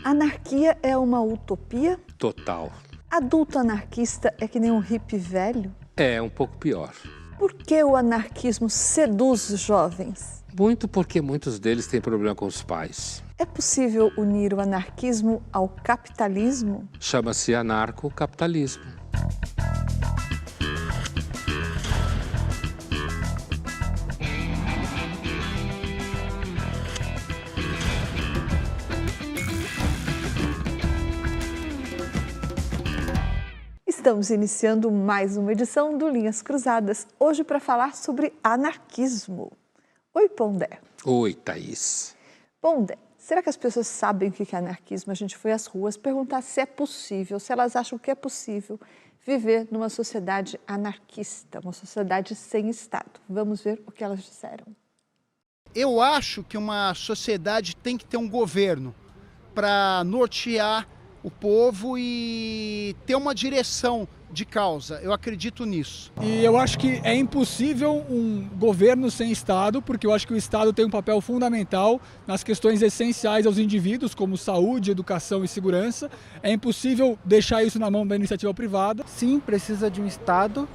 Anarquia é uma utopia? Total. Adulto anarquista é que nem um hippie velho? É um pouco pior. Por que o anarquismo seduz os jovens? Muito porque muitos deles têm problema com os pais. É possível unir o anarquismo ao capitalismo? Chama-se anarcocapitalismo. Estamos iniciando mais uma edição do Linhas Cruzadas, hoje para falar sobre anarquismo. Oi, Pondé. Oi, Thaís. Pondé, será que as pessoas sabem o que é anarquismo? A gente foi às ruas perguntar se é possível, se elas acham que é possível viver numa sociedade anarquista, uma sociedade sem Estado. Vamos ver o que elas disseram. Eu acho que uma sociedade tem que ter um governo para nortear o povo e ter uma direção de causa. Eu acredito nisso. E eu acho que é impossível um governo sem Estado, porque eu acho que o Estado tem um papel fundamental nas questões essenciais aos indivíduos, como saúde, educação e segurança. É impossível deixar isso na mão da iniciativa privada. Sim, precisa de um Estado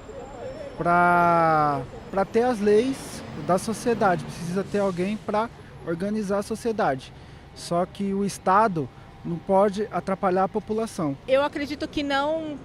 para ter as leis da sociedade. Precisa ter alguém para organizar a sociedade. Só que o Estado não pode atrapalhar a população. Eu acredito que não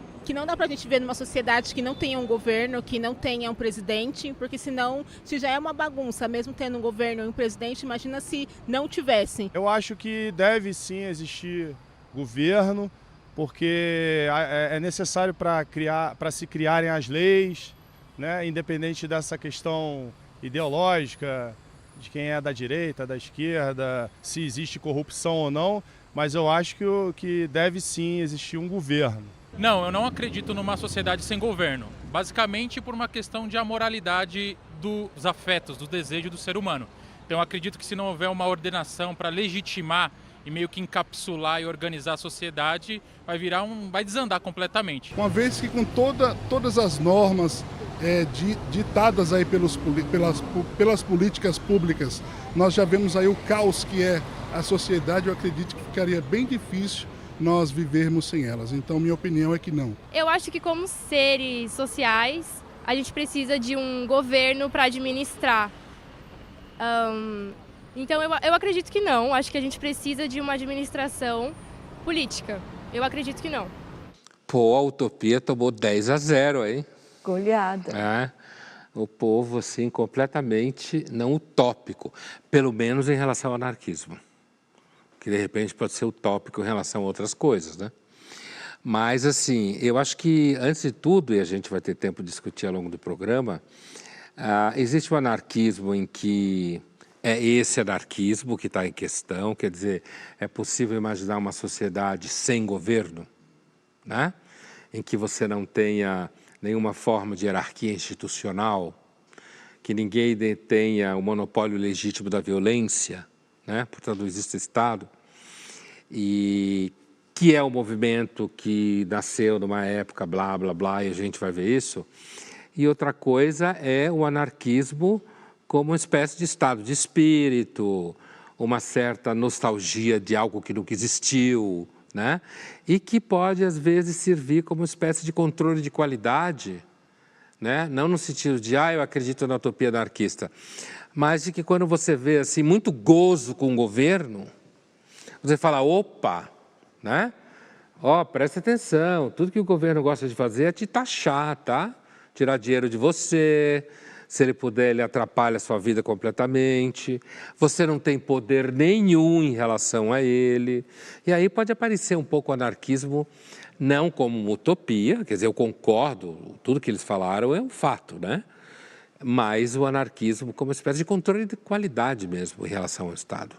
dá pra gente viver numa sociedade que não tenha um governo, que não tenha um presidente, porque senão, se já é uma bagunça, mesmo tendo um governo e um presidente, imagina se não tivessem. Eu acho que deve sim existir governo, porque é necessário para se criarem as leis, né, independente dessa questão ideológica, de quem é da direita, da esquerda, se existe corrupção ou não, mas eu acho que deve sim existir um governo. Não, eu não acredito numa sociedade sem governo, basicamente por uma questão de amoralidade dos afetos, do desejo do ser humano. Então eu acredito que se não houver uma ordenação para legitimar e meio que encapsular e organizar a sociedade, vai desandar completamente. Uma vez que com todas as normas ditadas aí pelas políticas públicas, nós já vemos aí o caos que é a sociedade, eu acredito que ficaria bem difícil nós vivermos sem elas. Então, minha opinião é que não. Eu acho que como seres sociais, a gente precisa de um governo para administrar. Então, eu acredito que não. Acho que a gente precisa de uma administração política. Eu acredito que não. Pô, a utopia tomou 10-0, hein? Goleada. É, o povo, assim, completamente não utópico, pelo menos em relação ao anarquismo, que de repente pode ser utópico em relação a outras coisas, né? Mas, assim, eu acho que, antes de tudo, e a gente vai ter tempo de discutir ao longo do programa, existe um anarquismo em que é esse anarquismo que está em questão, quer dizer, é possível imaginar uma sociedade sem governo, né? Em que você não tenha nenhuma forma de hierarquia institucional, que ninguém detenha o monopólio legítimo da violência, né? Portanto, não existe Estado, e que é um movimento que nasceu numa época blá, blá, blá, e a gente vai ver isso. E outra coisa é o anarquismo como uma espécie de estado de espírito, uma certa nostalgia de algo que nunca existiu, né? E que pode, às vezes, servir como uma espécie de controle de qualidade, né? Não no sentido de, eu acredito na utopia anarquista, mas de que quando você vê assim, muito gozo com o governo, você fala, opa, né? Presta atenção, tudo que o governo gosta de fazer é te taxar, tá? Tirar dinheiro de você, se ele puder, ele atrapalha a sua vida completamente, você não tem poder nenhum em relação a ele, e aí pode aparecer um pouco o anarquismo, não como uma utopia, quer dizer, eu concordo, tudo que eles falaram é um fato, né? Mas o anarquismo como uma espécie de controle de qualidade mesmo em relação ao Estado.